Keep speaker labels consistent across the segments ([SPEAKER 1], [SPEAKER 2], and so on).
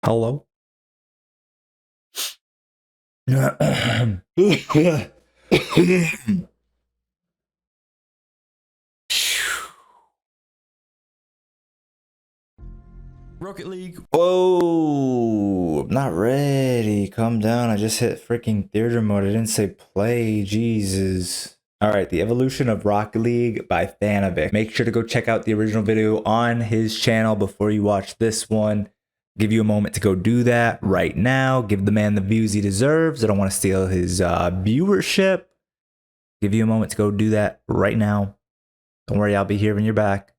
[SPEAKER 1] Hello.
[SPEAKER 2] Rocket League.
[SPEAKER 1] Whoa, I'm not ready. Calm down. I just hit freaking theater mode. I didn't say play. Jesus. All right, the evolution of Rocket League by Thanovic. Make sure to go check out the original video on his channel before you watch this one. Give you a moment to go do that right now. Give the man the views he deserves. I don't want to steal his viewership. Give you a moment to go do that right now. Don't worry, I'll be here when you're back.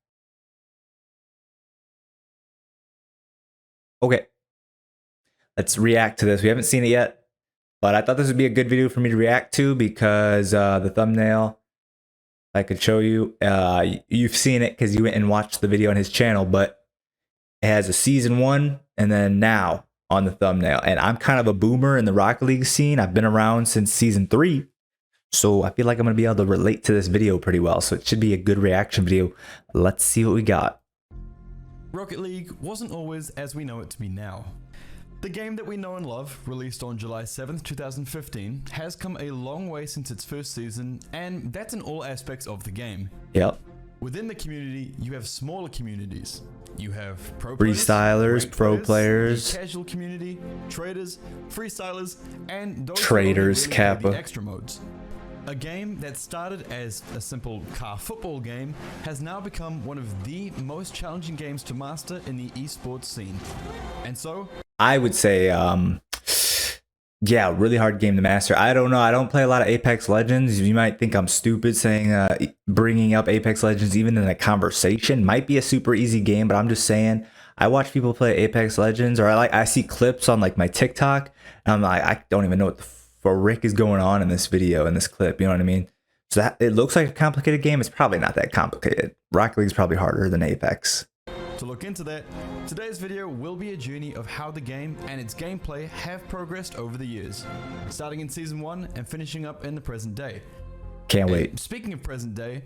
[SPEAKER 1] Okay, let's react to this. We haven't seen it yet, but I thought this would be a good video for me to react to because the thumbnail, I could show you. You've seen it because you went and watched the video on his channel, but it has a season 1 and then now on the thumbnail. And I'm kind of a boomer in the Rocket League scene. I've been around since season 3. So I feel like I'm going to be able to relate to this video pretty well. So it should be a good reaction video. Let's see what we got.
[SPEAKER 2] Rocket League wasn't always as we know it to be now. The game that we know and love, released on July 7th, 2015, has come a long way since its first season, and that's in all aspects of the game.
[SPEAKER 1] Yep.
[SPEAKER 2] Within the community, you have smaller communities. You have pro
[SPEAKER 1] freestylers, pro players,
[SPEAKER 2] casual community, traders, freestylers, and those
[SPEAKER 1] traders,
[SPEAKER 2] really
[SPEAKER 1] Kappa.
[SPEAKER 2] the extra modes. A game that started as a simple car football game has now become one of the most challenging games to master in the esports scene. And so,
[SPEAKER 1] I would say, yeah, really hard game to master. I don't know. I don't play a lot of Apex Legends. You might think I'm stupid saying bringing up Apex Legends even in a conversation might be a super easy game, but I'm just saying I watch people play Apex Legends, or I see clips on like my TikTok, and I'm like, I don't even know what the frick is going on in this video, in this clip, you know what I mean? So that it looks like a complicated game. It's probably not that complicated. Rocket League is probably harder than Apex.
[SPEAKER 2] To look into that, today's video will be a journey of how the game and its gameplay have progressed over the years, starting in season 1 and finishing up in the present day.
[SPEAKER 1] Can't wait.
[SPEAKER 2] And speaking of present day,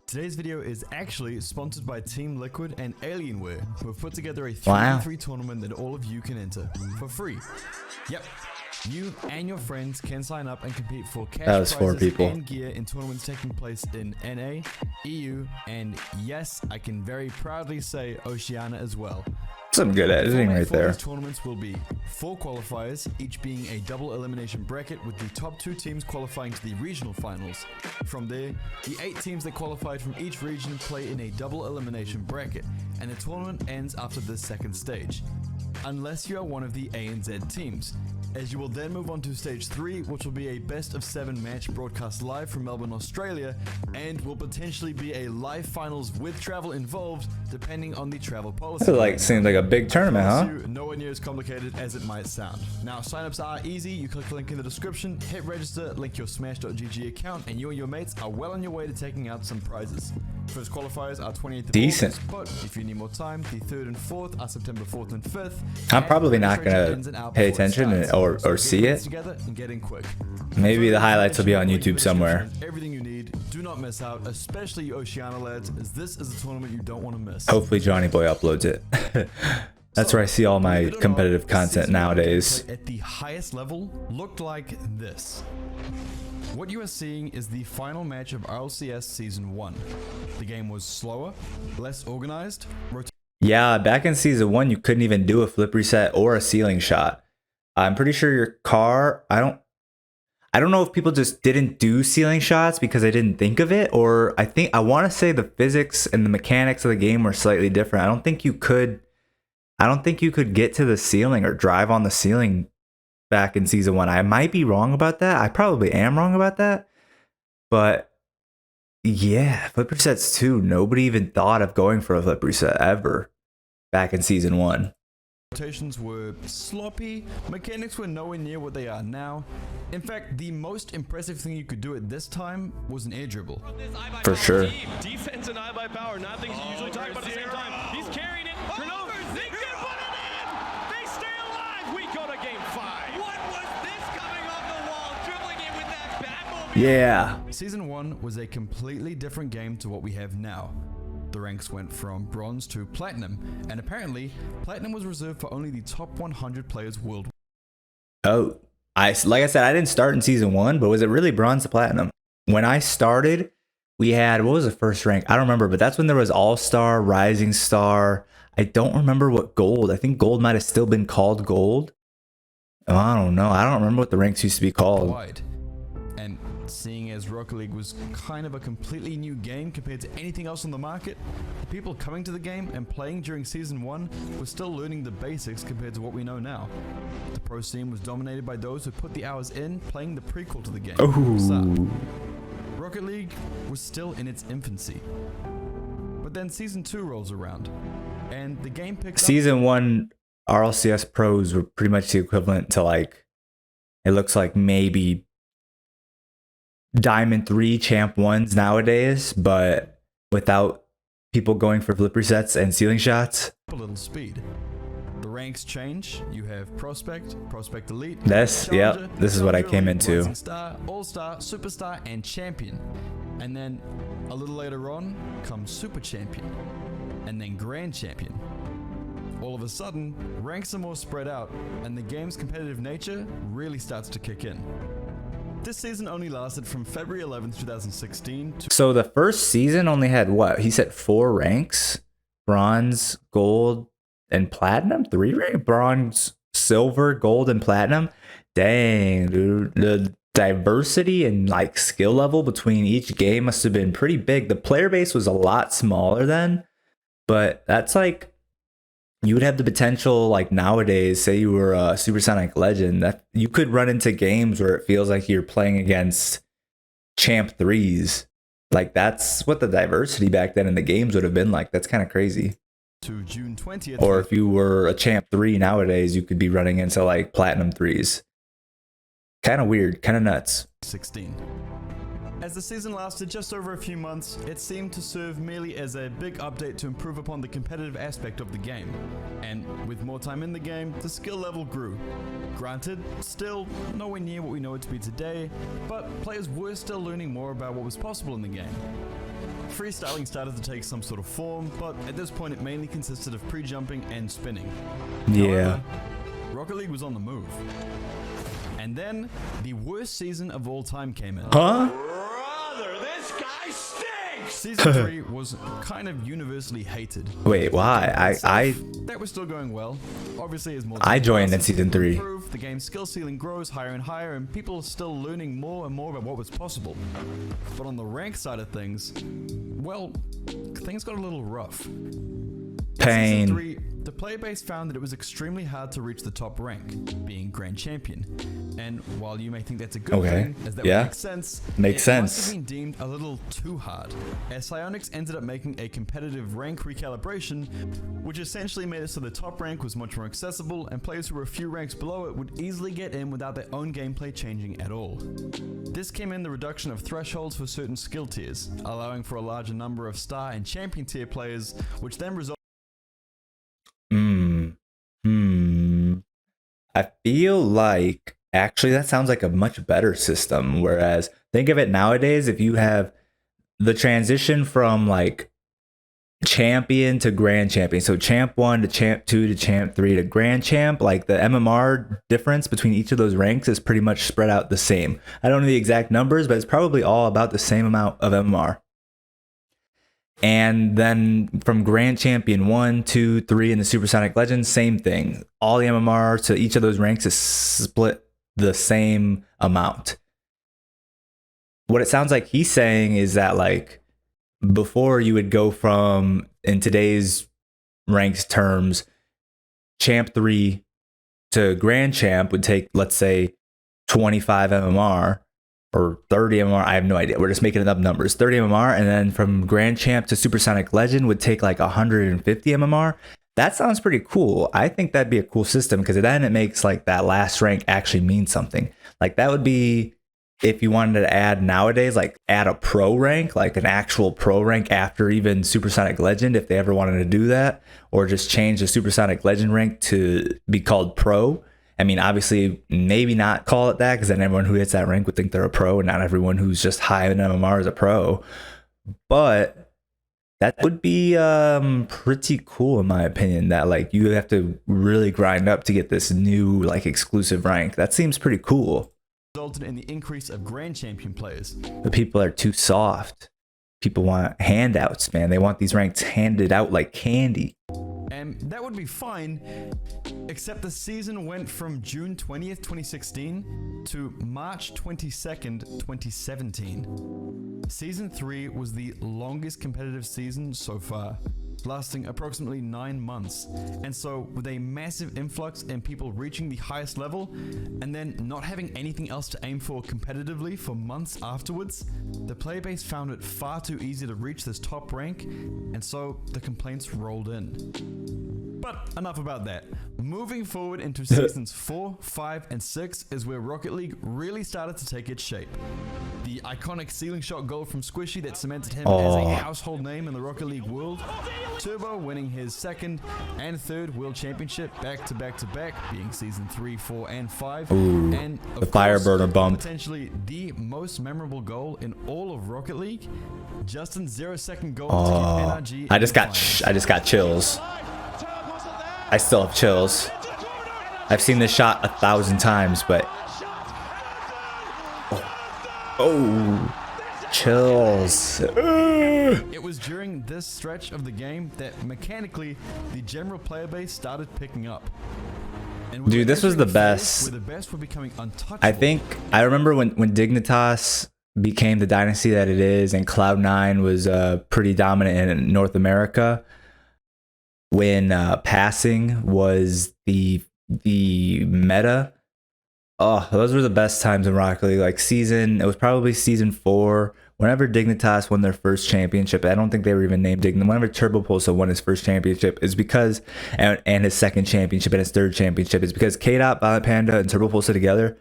[SPEAKER 2] today's video is actually sponsored by Team Liquid and Alienware, who have put together a 3v3 tournament that all of you can enter for free. Yep. You and your friends can sign up and compete for cash prizes and gear in tournaments taking place in NA, EU, and yes, I can very proudly say Oceania as well.
[SPEAKER 1] Some good editing right there.
[SPEAKER 2] These tournaments will be 4 qualifiers, each being a double elimination bracket with the top 2 teams qualifying to the regional finals. From there, the 8 teams that qualified from each region play in a double elimination bracket, and the tournament ends after the second stage, unless you are one of the A and Z teams, as you will then move on to stage 3, which will be a best of 7 match broadcast live from Melbourne, Australia, and will potentially be a live finals with travel involved, depending on the travel policy.
[SPEAKER 1] It seems like a big tournament, huh?
[SPEAKER 2] Nowhere near as complicated as it might sound. Now, signups are easy. You click the link in the description, hit register, link your smash.gg account, and you and your mates are well on your way to taking out some prizes. First qualifiers are 28th of August, but if you need more time, the 3rd and 4th are September 4th and 5th.
[SPEAKER 1] I'm probably not gonna pay attention or see it. Maybe the highlights will be on YouTube somewhere.
[SPEAKER 2] Everything you need. Do not miss out, especially Oceania lads, as this is a tournament you don't want to miss.
[SPEAKER 1] Hopefully Johnny Boy uploads it. That's where I see all my competitive content nowadays.
[SPEAKER 2] At the highest level, looked like this. What you are seeing is the final match of RLCS Season 1. The game was slower, less organized.
[SPEAKER 1] Yeah, back in Season 1, you couldn't even do a flip reset or a ceiling shot. I'm pretty sure your car, I don't know if people just didn't do ceiling shots because they didn't think of it, or I want to say the physics and the mechanics of the game were slightly different. I don't think you could get to the ceiling or drive on the ceiling back in Season 1. I might be wrong about that. I probably am wrong about that. But yeah, flip resets too. Nobody even thought of going for a flip reset ever back in Season 1.
[SPEAKER 2] Rotations were sloppy, mechanics were nowhere near what they are now. In fact, the most impressive thing you could do at this time was an air dribble.
[SPEAKER 1] For sure.
[SPEAKER 3] Defense and eye by power, not things you usually talk about at the same time. He's carrying it. Turnover. They can put it in. They stay alive. We go to game 5. What was this coming off the wall? Dribbling it with that Batmobile.
[SPEAKER 1] Yeah.
[SPEAKER 2] Season 1 was a completely different game to what we have now. the ranks went from bronze to platinum, and apparently, platinum was reserved for only the top 100 players worldwide.
[SPEAKER 1] Oh, like I said, I didn't start in season 1, but was it really bronze to platinum? When I started, we had, what was the first rank? I don't remember, but that's when there was All-Star, Rising Star. I don't remember what gold. I think gold might have still been called gold. Oh, I don't know. I don't remember what the ranks used to be called.
[SPEAKER 2] And seeing as Rocket League was kind of a completely new game compared to anything else on the market, the people coming to the game and playing during Season 1 were still learning the basics compared to what we know now. The pro scene was dominated by those who put the hours in playing the prequel to the game.
[SPEAKER 1] Ooh.
[SPEAKER 2] Rocket League was still in its infancy. But then Season 2 rolls around, and the game picks up.
[SPEAKER 1] Season 1 RLCS pros were pretty much the equivalent to, like, it looks like maybe Diamond 3 Champ 1s nowadays, but without people going for flip resets and ceiling shots.
[SPEAKER 2] A little speed. The ranks change. You have Prospect, Prospect Elite.
[SPEAKER 1] This is what I came into.
[SPEAKER 2] Rising Star, All-Star, Superstar, and Champion. And then a little later on comes Super Champion, and then Grand Champion. All of a sudden, ranks are more spread out, and the game's competitive nature really starts to kick in. This season only lasted from February 11th, 2016 to...
[SPEAKER 1] So the first season only had what? He said 4 ranks? Bronze, gold, and platinum? 3 ranks? Bronze, silver, gold, and platinum? Dang, dude. The diversity and like skill level between each game must have been pretty big. The player base was a lot smaller then, but that's like... You would have the potential, like nowadays, say you were a Supersonic Legend, that you could run into games where it feels like you're playing against Champ 3s. Like, that's what the diversity back then in the games would have been like. That's kind of crazy.
[SPEAKER 2] To June 20th.
[SPEAKER 1] Or if you were a Champ 3 nowadays, you could be running into like Platinum 3s. Kind of weird, kind of nuts.
[SPEAKER 2] 16. As the season lasted just over a few months, it seemed to serve merely as a big update to improve upon the competitive aspect of the game. And with more time in the game, the skill level grew. Granted, still nowhere near what we know it to be today, but players were still learning more about what was possible in the game. Freestyling started to take some sort of form, but at this point it mainly consisted of pre-jumping and spinning.
[SPEAKER 1] Yeah.
[SPEAKER 2] However, Rocket League was on the move. And then, the worst season of all time came in.
[SPEAKER 1] Huh?
[SPEAKER 3] This guy stinks!
[SPEAKER 2] Season 3 was kind of universally hated.
[SPEAKER 1] Wait, why?
[SPEAKER 2] That was still going well. Obviously, as more
[SPEAKER 1] I joined in
[SPEAKER 2] passes,
[SPEAKER 1] season 3.
[SPEAKER 2] improve, the game's skill ceiling grows higher and higher, and people are still learning more and more about what was possible. But on the rank side of things, well, things got a little rough.
[SPEAKER 1] Pain.
[SPEAKER 2] Season 3, the player base found that it was extremely hard to reach the top rank, being Grand Champion. And while you may think that's a good thing, as that would make sense,
[SPEAKER 1] Makes
[SPEAKER 2] it
[SPEAKER 1] sense.
[SPEAKER 2] must have been deemed a little too hard, as Psyonix ended up making a competitive rank recalibration, which essentially made it so the top rank was much more accessible, and players who were a few ranks below it would easily get in without their own gameplay changing at all. This came in the reduction of thresholds for certain skill tiers, allowing for a larger number of star and champion tier players, which then resulted.
[SPEAKER 1] I feel like actually that sounds like a much better system. Whereas think of it nowadays, if you have the transition from like champion to grand champion, so champ 1 to champ 2 to champ 3 to grand champ, like the MMR difference between each of those ranks is pretty much spread out the same. I don't know the exact numbers, but it's probably all about the same amount of MMR. And then from Grand Champion 1, 2, 3, and the Supersonic Legends, same thing. All the MMR to each of those ranks is split the same amount. What it sounds like he's saying is that, like, before you would go from, in today's ranks terms, Champ 3 to Grand Champ would take, let's say, 25 MMR. Or 30 MMR, I have no idea. We're just making up numbers. 30 MMR, and then from Grand Champ to Supersonic Legend would take like 150 MMR. That sounds pretty cool. I think that'd be a cool system because then it makes like that last rank actually mean something. Like that would be if you wanted to add nowadays, like add a pro rank, like an actual pro rank after even Supersonic Legend, if they ever wanted to do that, or just change the Supersonic Legend rank to be called pro. I mean, obviously, maybe not call it that because then everyone who hits that rank would think they're a pro, and not everyone who's just high in MMR is a pro. But That would be pretty cool in my opinion, that like you have to really grind up to get this new like exclusive rank. That seems pretty cool.
[SPEAKER 2] Resulted in the increase of Grand Champion players.
[SPEAKER 1] The people are too soft. People want handouts, man. They want these ranks handed out like candy.
[SPEAKER 2] And that would be fine, except the season went from June 20th, 2016 to March 22nd, 2017. Season 3 was the longest competitive season so far, lasting approximately 9 months. And so with a massive influx in people reaching the highest level and then not having anything else to aim for competitively for months afterwards, the player base found it far too easy to reach this top rank, and so the complaints rolled in. But enough about that. Moving forward into seasons 4, 5, and 6 is where Rocket League really started to take its shape. The iconic ceiling shot goal from Squishy that cemented him as a household name in the Rocket League world. Turbo winning his second and third world championship back to back to back, being season 3, 4, and 5.
[SPEAKER 1] Ooh,
[SPEAKER 2] and of
[SPEAKER 1] the
[SPEAKER 2] course,
[SPEAKER 1] Fireburner bump.
[SPEAKER 2] Potentially the most memorable goal in all of Rocket League. Justin's 0-second goal
[SPEAKER 1] Oh,
[SPEAKER 2] to keep NRG.
[SPEAKER 1] I just got chills. I still have chills. I've seen this shot 1,000 times, but chills.
[SPEAKER 2] It was during this stretch of the game that mechanically the general player base started picking up. And we
[SPEAKER 1] Dude,
[SPEAKER 2] were
[SPEAKER 1] this was
[SPEAKER 2] entering
[SPEAKER 1] the
[SPEAKER 2] a phase
[SPEAKER 1] best.
[SPEAKER 2] where the best were becoming untouchable.
[SPEAKER 1] I think I remember when Dignitas became the dynasty that it is, and Cloud9 was pretty dominant in North America. When passing was the meta. Oh, those were the best times in Rocket League. Like it was probably season 4. Whenever Dignitas won their first championship, I don't think they were even named Dignitas. Whenever Turbo Pulsa won his first championship, is because and his second championship and his third championship is because K-Dot, Violent Panda, and Turbo Pulsa together,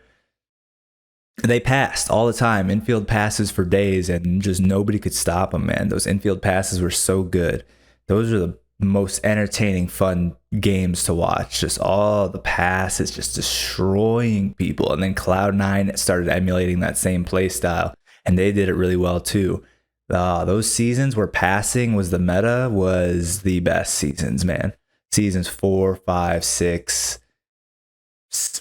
[SPEAKER 1] they passed all the time. Infield passes for days, and just nobody could stop them, man. Those infield passes were so good. Those are the most entertaining, fun games to watch. Just all the passes, just destroying people. And then Cloud9 started emulating that same play style, and they did it really well too. Those seasons where passing was the meta was the best seasons, man. Seasons 4, 5, 6.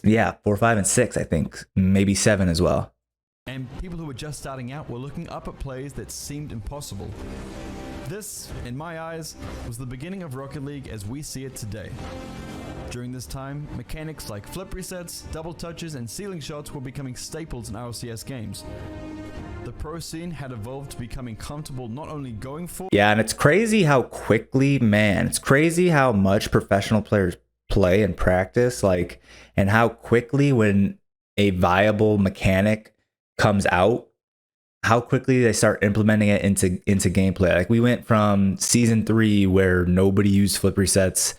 [SPEAKER 1] Yeah, 4, 5, and 6, I think. Maybe 7 as well.
[SPEAKER 2] And people who were just starting out were looking up at plays that seemed impossible. This, in my eyes, was the beginning of Rocket League as we see it today. During this time, mechanics like flip resets, double touches, and ceiling shots were becoming staples in RLCS games. The pro scene had evolved to becoming comfortable not only going for...
[SPEAKER 1] Yeah, and it's crazy how quickly, man, it's crazy how much professional players play and practice, like, and how quickly when a viable mechanic comes out, how quickly they start implementing it into gameplay. Like we went from season 3 where nobody used flip resets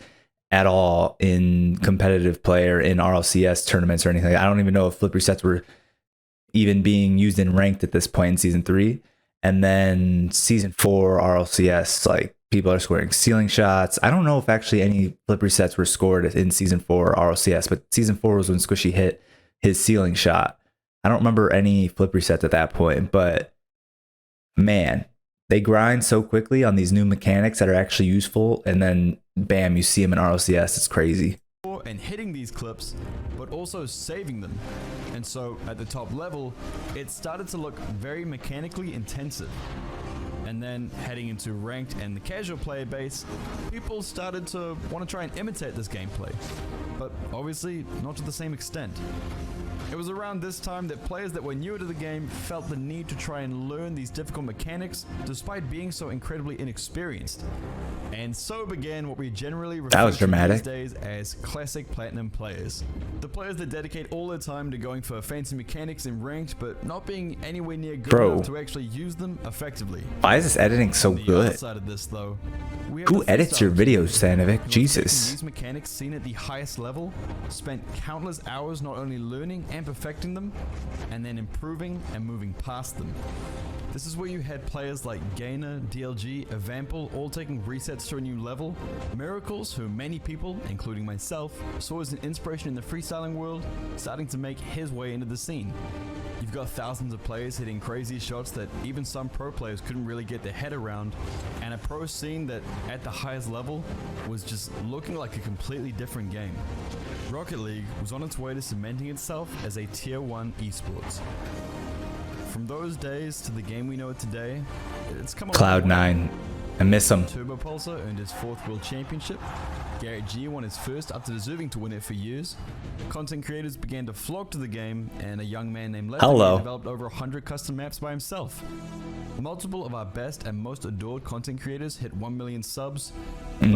[SPEAKER 1] at all in competitive play or in RLCS tournaments or anything. I don't even know if flip resets were even being used in ranked at this point in season 3. And then season 4 RLCS, like people are scoring ceiling shots. I don't know if actually any flip resets were scored in season 4 RLCS, but season 4 was when Squishy hit his ceiling shot. I don't remember any flip resets at that point, but man, they grind so quickly on these new mechanics that are actually useful, and then bam, you see them in RLCS. It's crazy.
[SPEAKER 2] And hitting these clips, but also saving them. And so at the top level, it started to look very mechanically intensive. And then heading into ranked and the casual player base, people started to want to try and imitate this gameplay, but obviously not to the same extent. It was around this time that players that were newer to the game felt the need to try and learn these difficult mechanics despite being so incredibly inexperienced. And so began what we generally refer to these days as classic platinum players. The players that dedicate all their time to going for fancy mechanics in ranked, but not being anywhere near good enough to actually use them effectively.
[SPEAKER 1] Why is this editing so
[SPEAKER 2] On the
[SPEAKER 1] good?
[SPEAKER 2] other side of this, though, We have
[SPEAKER 1] Who
[SPEAKER 2] the
[SPEAKER 1] edits your
[SPEAKER 2] freestylers
[SPEAKER 1] videos, Thanovic?
[SPEAKER 2] who have taken
[SPEAKER 1] Jesus.
[SPEAKER 2] These mechanics seen at the highest level, spent countless hours not only learning and perfecting them, and then improving and moving past them. This is where you had players like Gainer, DLG, Evampel all taking resets to a new level, Miracles, who many people, including myself, saw as an inspiration in the freestyling world, starting to make his way into the scene. You've got thousands of players hitting crazy shots that even some pro players couldn't really get their head around, and a pro scene that at the highest level was just looking like a completely different game. Rocket League was on its way to cementing itself as a tier 1 esports. From those days to the game we know it today, it's come a long way.
[SPEAKER 1] Cloud9. I miss him.
[SPEAKER 2] Turbo Pulsar earned his 4th World Championship. Garrett G won his first after deserving to win it for years. Content creators began to flock to the game, and a young man named Leather developed over 100 custom maps by himself. Multiple of our best and most adored content creators hit 1 million subs. But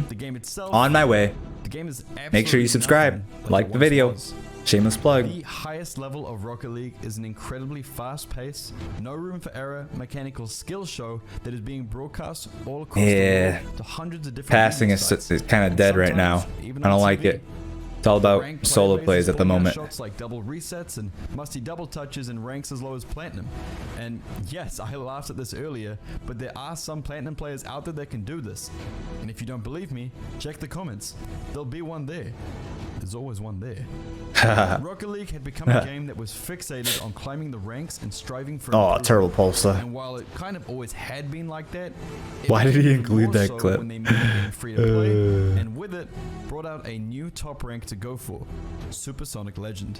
[SPEAKER 2] the game itself,
[SPEAKER 1] On my way.
[SPEAKER 2] the game is absolutely
[SPEAKER 1] Make sure you subscribe.
[SPEAKER 2] nothing
[SPEAKER 1] Like
[SPEAKER 2] it
[SPEAKER 1] the
[SPEAKER 2] once
[SPEAKER 1] video.
[SPEAKER 2] was.
[SPEAKER 1] Shameless plug.
[SPEAKER 2] The highest level of Rocket League is an incredibly fast-paced, no room for error mechanical skill show that is being broadcast all across the world to hundreds of different
[SPEAKER 1] Passing
[SPEAKER 2] media
[SPEAKER 1] is
[SPEAKER 2] sites.
[SPEAKER 1] kind of dead right now.
[SPEAKER 2] Sometimes even
[SPEAKER 1] I don't
[SPEAKER 2] on
[SPEAKER 1] like
[SPEAKER 2] TV.
[SPEAKER 1] it. It's all about
[SPEAKER 2] Ranked
[SPEAKER 1] solo
[SPEAKER 2] player
[SPEAKER 1] plays
[SPEAKER 2] bases
[SPEAKER 1] at the
[SPEAKER 2] pulling out
[SPEAKER 1] moment.
[SPEAKER 2] Shots like double resets and musty double touches in ranks as low as platinum. And yes, I laughed at this earlier, but there are some platinum players out there that can do this. And if you don't believe me, check the comments. There'll be one there. There's always one there. Rocket League had become a game that was fixated on climbing the ranks and striving for
[SPEAKER 1] Oh,
[SPEAKER 2] improvement.
[SPEAKER 1] Turbo Pulsar.
[SPEAKER 2] And while it kind of always had been like that, it
[SPEAKER 1] Why did he
[SPEAKER 2] became
[SPEAKER 1] include
[SPEAKER 2] more
[SPEAKER 1] that
[SPEAKER 2] so
[SPEAKER 1] clip?
[SPEAKER 2] when they made the game free to play, and with it, brought out a new top rank to go for, Supersonic Legend.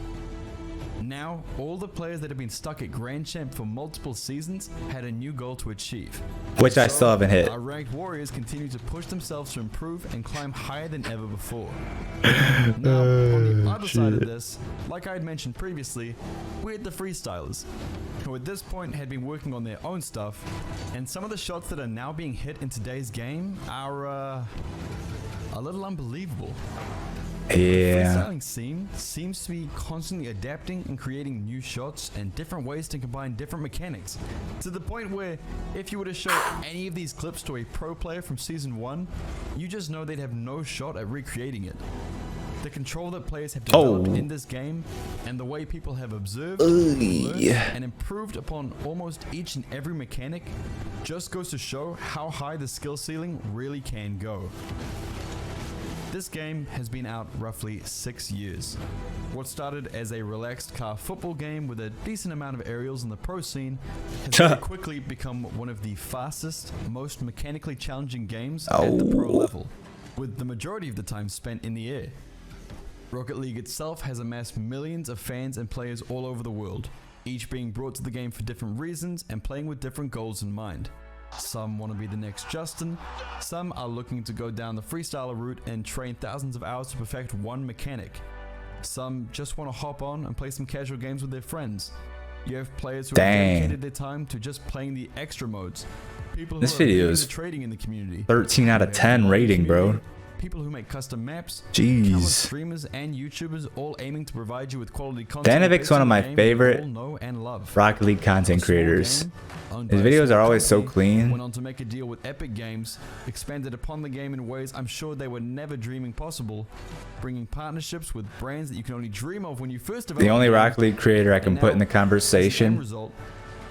[SPEAKER 2] Now, all the players that have been stuck at Grand Champ for multiple seasons had a new goal to achieve.
[SPEAKER 1] Which I still haven't hit.
[SPEAKER 2] Our ranked warriors continue to push themselves to improve and climb higher than ever before. Now, on the other side of this, like I had mentioned previously, we had the freestylers, who at this point had been working on their own stuff, and some of the shots that are now being hit in today's game are a little unbelievable.
[SPEAKER 1] Yeah.
[SPEAKER 2] The freestyling scene seems to be constantly adapting and creating new shots and different ways to combine different mechanics, to the point where if you were to show any of these clips to a pro player from Season 1, you just know they'd have no shot at recreating it. The control that players have developed in this game, and the way people have observed, learned, and improved upon almost each and every mechanic, just goes to show how high the skill ceiling really can go. This game has been out roughly 6 years. What started as a relaxed car football game with a decent amount of aerials in the pro scene has very quickly become one of the fastest, most mechanically challenging games at the pro level, with the majority of the time spent in the air. Rocket League itself has amassed millions of fans and players all over the world, each being brought to the game for different reasons and playing with different goals in mind. Some want to be the next Justin, some are looking to go down the freestyler route and train thousands of hours to perfect one mechanic. Some just want to hop on and play some casual games with their friends. You have players who have dedicated their time to just playing the extra modes. People who
[SPEAKER 1] This
[SPEAKER 2] are
[SPEAKER 1] video
[SPEAKER 2] really
[SPEAKER 1] is
[SPEAKER 2] into trading in the community.
[SPEAKER 1] 13 out of 10 rating, bro.
[SPEAKER 2] People who make custom maps,
[SPEAKER 1] Jeez.
[SPEAKER 2] countless streamers and YouTubers all aiming to provide you with quality content.
[SPEAKER 1] Thanovic's one of my favorite
[SPEAKER 2] all know and love.
[SPEAKER 1] Rocket League content
[SPEAKER 2] A small
[SPEAKER 1] creators.
[SPEAKER 2] game, owned
[SPEAKER 1] His
[SPEAKER 2] by a
[SPEAKER 1] videos
[SPEAKER 2] small
[SPEAKER 1] are always so
[SPEAKER 2] company,
[SPEAKER 1] clean.
[SPEAKER 2] Went on to make a deal with Epic Games, expanded upon the game in ways I'm sure they were never dreaming possible, bringing partnerships with brands that you can only dream of when you first develop.
[SPEAKER 1] The only
[SPEAKER 2] a game,
[SPEAKER 1] Rocket League creator I can
[SPEAKER 2] and
[SPEAKER 1] put in
[SPEAKER 2] now,
[SPEAKER 1] the
[SPEAKER 2] as an end
[SPEAKER 1] conversation.
[SPEAKER 2] result,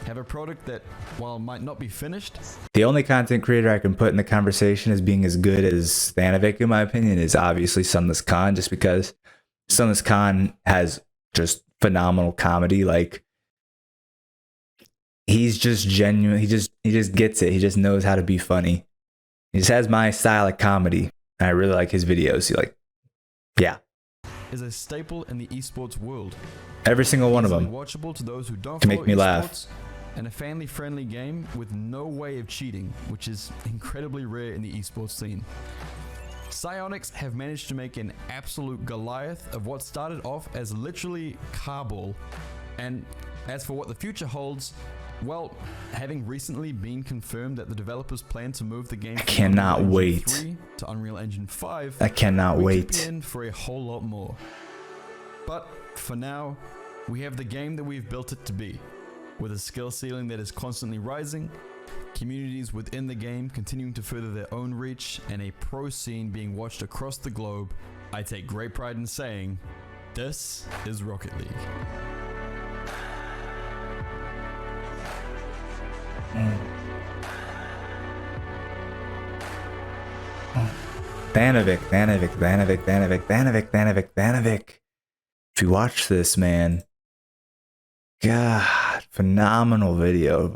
[SPEAKER 2] have a product that, while might not be finished,
[SPEAKER 1] The only content creator I can put in the conversation as being as good as Thanovic, in my opinion, is obviously Sunless Khan, just because Sunless Khan has just phenomenal comedy. Like, he's just genuine. He just gets it. He just knows how to be funny. He just has my style of comedy. And I really like his videos. Yeah,
[SPEAKER 2] is a staple in the esports world.
[SPEAKER 1] every single one of
[SPEAKER 2] Easily
[SPEAKER 1] them.
[SPEAKER 2] watchable to those who don't
[SPEAKER 1] Can make
[SPEAKER 2] follow
[SPEAKER 1] me laugh.
[SPEAKER 2] esports, and a family-friendly game with no way of cheating, which is incredibly rare in the esports scene. Psyonix have managed to make an absolute Goliath of what started off as literally carball. And as for what the future holds, well, having recently been confirmed that the developers plan to move the game from
[SPEAKER 1] cannot
[SPEAKER 2] Unreal Engine
[SPEAKER 1] wait.
[SPEAKER 2] 3 to Unreal Engine 5,
[SPEAKER 1] I cannot
[SPEAKER 2] we could
[SPEAKER 1] wait.
[SPEAKER 2] be in for a whole lot more. But for now, we have the game that we've built it to be, with a skill ceiling that is constantly rising, communities within the game continuing to further their own reach, and a pro scene being watched across the globe, I take great pride in saying, this is Rocket League.
[SPEAKER 1] Thanovic. If you watch this, man, God, phenomenal video.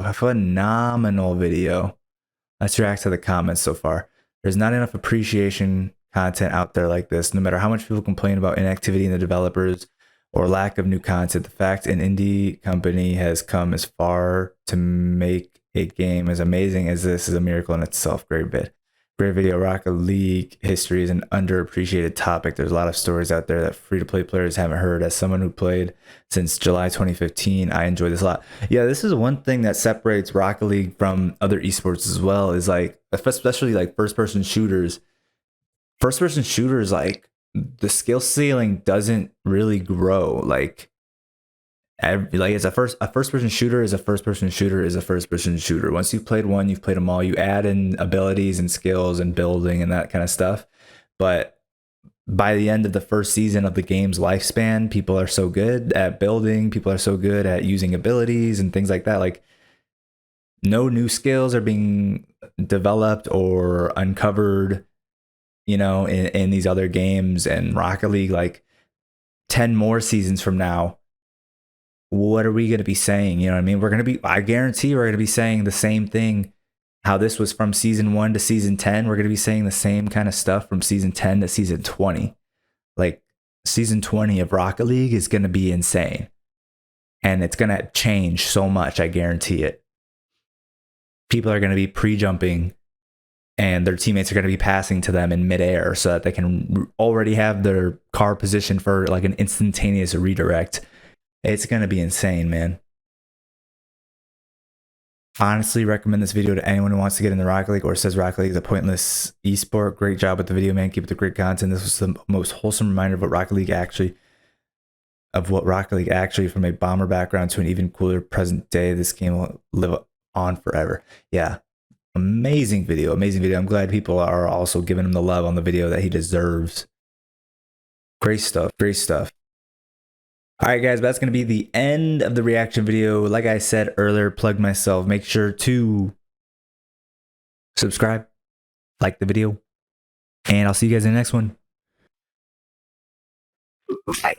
[SPEAKER 1] Let's react to the comments so far. There's not enough appreciation content out there like this. No matter how much people complain about inactivity in the developers or lack of new content, the fact an indie company has come as far to make a game as amazing as this is a miracle in itself. Great bit. Great video. Rocket League history is an underappreciated topic. There's a lot of stories out there that free-to-play players haven't heard. As someone who played since July 2015, I enjoy this a lot. Yeah, this is one thing that separates Rocket League from other esports as well, is like, especially like first-person shooters. First-person shooters, like, the skill ceiling doesn't really grow. Like it's a first person shooter is a first person shooter is a first person shooter. Once you've played one, you've played them all. You add in abilities and skills and building and that kind of stuff. But by the end of the first season of the game's lifespan, people are so good at building, people are so good at using abilities and things like that. Like, no new skills are being developed or uncovered, you know, in these other games. And Rocket League, like 10 more seasons from now, what are we going to be saying? You know what I mean? I guarantee we're going to be saying the same thing. How this was from season 1 to season 10. We're going to be saying the same kind of stuff from season 10 to season 20. Like, season 20 of Rocket League is going to be insane. And it's going to change so much. I guarantee it. People are going to be pre-jumping and their teammates are going to be passing to them in midair so that they can already have their car positioned for like an instantaneous redirect. It's going to be insane, man. Honestly, recommend this video to anyone who wants to get into Rocket League or says Rocket League is a pointless esport. Great job with the video, man. Keep it the great content. This was the most wholesome reminder of what Rocket League actually, from a bomber background to an even cooler present day. This game will live on forever. Yeah. Amazing video. I'm glad people are also giving him the love on the video that he deserves. Great stuff. All right, guys, that's going to be the end of the reaction video. Like I said earlier, plug myself. Make sure to subscribe, like the video, and I'll see you guys in the next one. Bye.